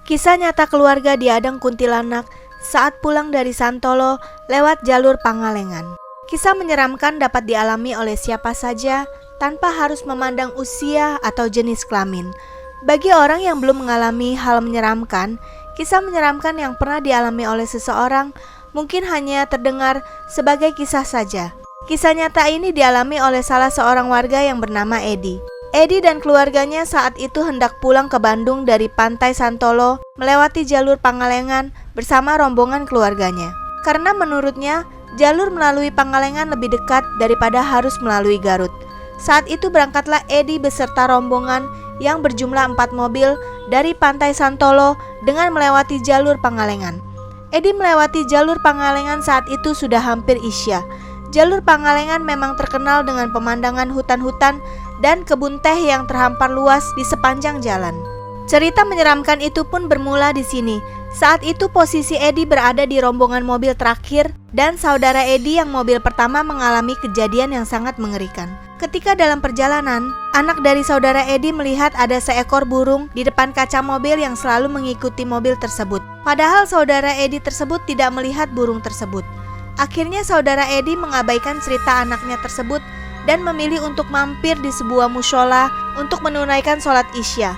Kisah nyata keluarga di Adang Kuntilanak saat pulang dari Santolo lewat jalur Pangalengan. Kisah menyeramkan dapat dialami oleh siapa saja tanpa harus memandang usia atau jenis kelamin. Bagi orang yang belum mengalami hal menyeramkan, kisah menyeramkan yang pernah dialami oleh seseorang mungkin hanya terdengar sebagai kisah saja. Kisah nyata ini dialami oleh salah seorang warga yang bernama Edi. Edi dan keluarganya saat itu hendak pulang ke Bandung dari pantai Santolo melewati jalur Pangalengan bersama rombongan keluarganya. Karena menurutnya jalur melalui Pangalengan lebih dekat daripada harus melalui Garut. Saat itu berangkatlah Edi beserta rombongan yang berjumlah 4 mobil dari pantai Santolo dengan melewati jalur Pangalengan. Edi melewati jalur Pangalengan saat itu sudah hampir Isya. Jalur Pangalengan memang terkenal dengan pemandangan hutan-hutan dan kebun teh yang terhampar luas di sepanjang jalan. Cerita menyeramkan itu pun bermula di sini. Saat itu posisi Edi berada di rombongan mobil terakhir dan saudara Edi yang mobil pertama mengalami kejadian yang sangat mengerikan. Ketika dalam perjalanan, anak dari saudara Edi melihat ada seekor burung di depan kaca mobil yang selalu mengikuti mobil tersebut. Padahal saudara Edi tersebut tidak melihat burung tersebut. Akhirnya saudara Edi mengabaikan cerita anaknya tersebut dan memilih untuk mampir di sebuah mushola untuk menunaikan sholat Isya.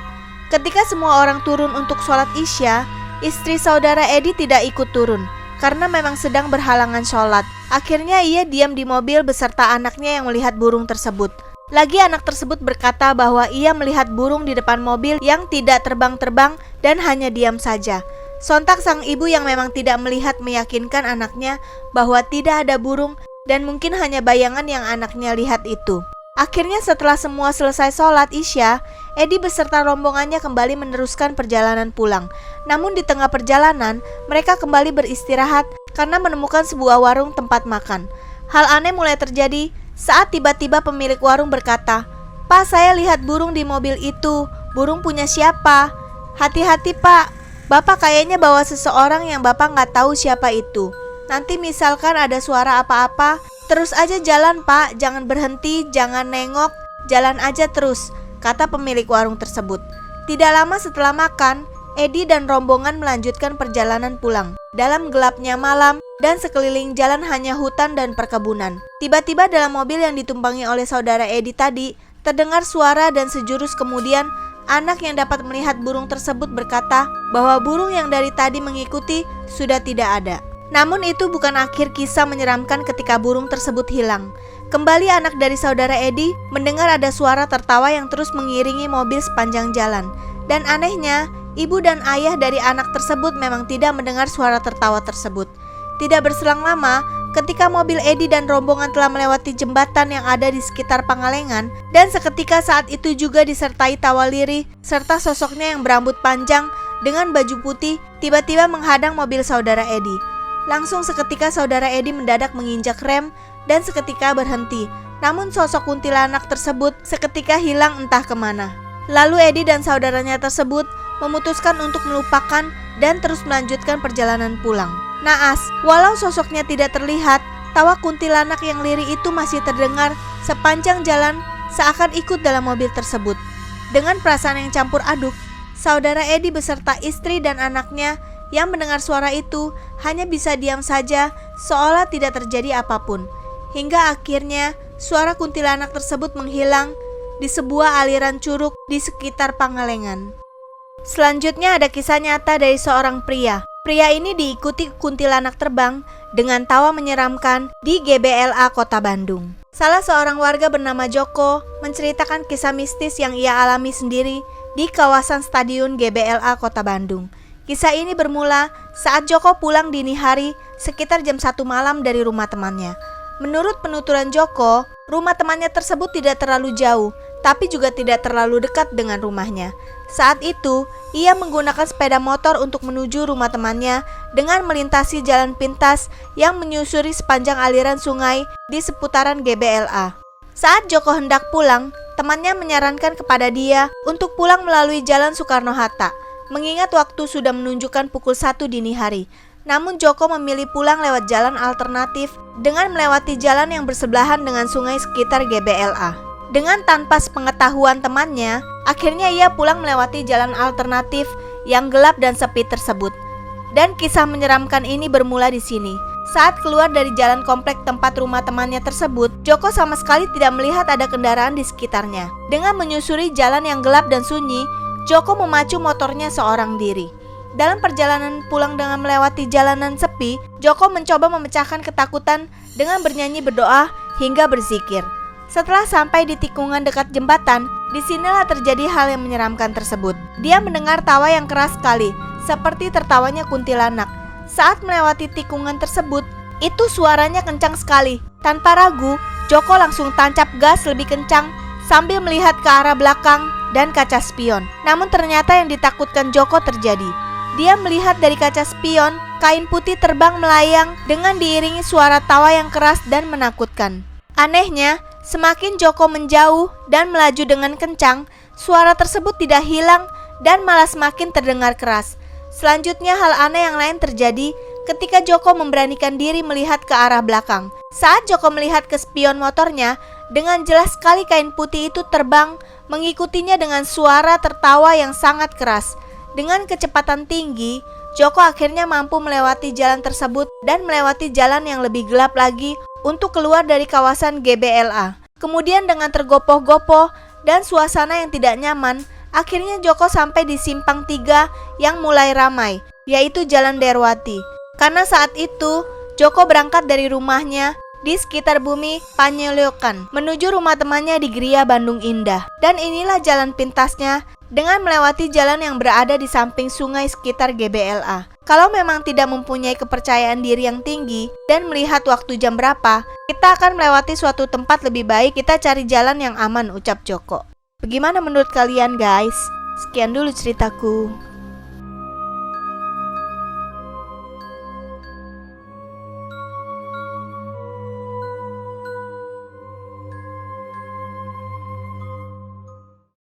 Ketika semua orang turun untuk sholat Isya, istri saudara Edi tidak ikut turun karena memang sedang berhalangan sholat. Akhirnya ia diam di mobil beserta anaknya yang melihat burung tersebut. Lagi anak tersebut berkata bahwa ia melihat burung di depan mobil yang tidak terbang-terbang dan hanya diam saja. Sontak sang ibu yang memang tidak melihat meyakinkan anaknya bahwa tidak ada burung dan mungkin hanya bayangan yang anaknya lihat itu. Akhirnya setelah semua selesai sholat Isya, Edi beserta rombongannya kembali meneruskan perjalanan pulang. Namun di tengah perjalanan, mereka kembali beristirahat karena menemukan sebuah warung tempat makan. Hal aneh mulai terjadi saat tiba-tiba pemilik warung berkata, "Pak, saya lihat burung di mobil itu. Burung punya siapa? Hati-hati Pak, Bapak kayaknya bawa seseorang yang Bapak nggak tahu siapa itu. Nanti misalkan ada suara apa-apa, terus aja jalan Pak, jangan berhenti, jangan nengok, jalan aja terus," kata pemilik warung tersebut. Tidak lama setelah makan, Edi dan rombongan melanjutkan perjalanan pulang. Dalam gelapnya malam dan sekeliling jalan hanya hutan dan perkebunan. Tiba-tiba dalam mobil yang ditumpangi oleh saudara Edi tadi, terdengar suara dan sejurus kemudian anak yang dapat melihat burung tersebut berkata bahwa burung yang dari tadi mengikuti sudah tidak ada. Namun itu bukan akhir kisah menyeramkan ketika burung tersebut hilang. Kembali anak dari saudara Edi mendengar ada suara tertawa yang terus mengiringi mobil sepanjang jalan. Dan anehnya, ibu dan ayah dari anak tersebut memang tidak mendengar suara tertawa tersebut. Tidak berselang lama, ketika mobil Edi dan rombongan telah melewati jembatan yang ada di sekitar Pangalengan, dan seketika saat itu juga disertai tawa lirih serta sosoknya yang berambut panjang dengan baju putih tiba-tiba menghadang mobil saudara Edi. Langsung seketika saudara Edi mendadak menginjak rem dan seketika berhenti. Namun sosok kuntilanak tersebut seketika hilang entah kemana. Lalu Edi dan saudaranya tersebut memutuskan untuk melupakan dan terus melanjutkan perjalanan pulang. Naas, walau sosoknya tidak terlihat, tawa kuntilanak yang lirih itu masih terdengar sepanjang jalan seakan ikut dalam mobil tersebut. Dengan perasaan yang campur aduk, saudara Edi beserta istri dan anaknya yang mendengar suara itu hanya bisa diam saja seolah tidak terjadi apapun. Hingga akhirnya suara kuntilanak tersebut menghilang di sebuah aliran curug di sekitar Pangalengan. Selanjutnya ada kisah nyata dari seorang pria. Pria ini diikuti kuntilanak terbang dengan tawa menyeramkan di GBLA Kota Bandung. Salah seorang warga bernama Joko menceritakan kisah mistis yang ia alami sendiri di kawasan Stadion GBLA Kota Bandung. Kisah ini bermula saat Joko pulang dini hari sekitar jam 1 malam dari rumah temannya. Menurut penuturan Joko, rumah temannya tersebut tidak terlalu jauh, tapi juga tidak terlalu dekat dengan rumahnya. Saat itu, ia menggunakan sepeda motor untuk menuju rumah temannya dengan melintasi jalan pintas yang menyusuri sepanjang aliran sungai di seputaran GBLA. Saat Joko hendak pulang, temannya menyarankan kepada dia untuk pulang melalui Jalan Soekarno-Hatta, mengingat waktu sudah menunjukkan pukul 1 dini hari. Namun Joko memilih pulang lewat jalan alternatif dengan melewati jalan yang bersebelahan dengan sungai sekitar GBLA. Dengan tanpa sepengetahuan temannya, akhirnya ia pulang melewati jalan alternatif yang gelap dan sepi tersebut. Dan kisah menyeramkan ini bermula di sini. Saat keluar dari jalan komplek tempat rumah temannya tersebut, Joko sama sekali tidak melihat ada kendaraan di sekitarnya. Dengan menyusuri jalan yang gelap dan sunyi, Joko memacu motornya seorang diri. Dalam perjalanan pulang dengan melewati jalanan sepi, Joko mencoba memecahkan ketakutan dengan bernyanyi berdoa hingga berzikir. Setelah sampai di tikungan dekat jembatan, disinilah terjadi hal yang menyeramkan tersebut. Dia mendengar tawa yang keras sekali, seperti tertawanya kuntilanak. Saat melewati tikungan tersebut, itu suaranya kencang sekali. Tanpa ragu, Joko langsung tancap gas lebih kencang sambil melihat ke arah belakang dan kaca spion. Namun ternyata yang ditakutkan Joko terjadi. Dia melihat dari kaca spion, kain putih terbang melayang dengan diiringi suara tawa yang keras dan menakutkan. Anehnya, semakin Joko menjauh dan melaju dengan kencang, suara tersebut tidak hilang dan malah semakin terdengar keras. Selanjutnya hal aneh yang lain terjadi ketika Joko memberanikan diri melihat ke arah belakang. Saat Joko melihat ke spion motornya, dengan jelas sekali kain putih itu terbang mengikutinya dengan suara tertawa yang sangat keras. Dengan kecepatan tinggi, Joko akhirnya mampu melewati jalan tersebut dan melewati jalan yang lebih gelap lagi untuk keluar dari kawasan GBLA. Kemudian dengan tergopoh-gopoh dan suasana yang tidak nyaman, akhirnya Joko sampai di simpang 3 yang mulai ramai, yaitu Jalan Derwati. Karena saat itu, Joko berangkat dari rumahnya di sekitar Bumi Panyelokan menuju rumah temannya di Gria Bandung Indah. Dan inilah jalan pintasnya dengan melewati jalan yang berada di samping sungai sekitar GBLA. Kalau memang tidak mempunyai kepercayaan diri yang tinggi dan melihat waktu jam berapa, kita akan melewati suatu tempat lebih baik, kita cari jalan yang aman, ucap Joko. Bagaimana menurut kalian guys? Sekian dulu ceritaku.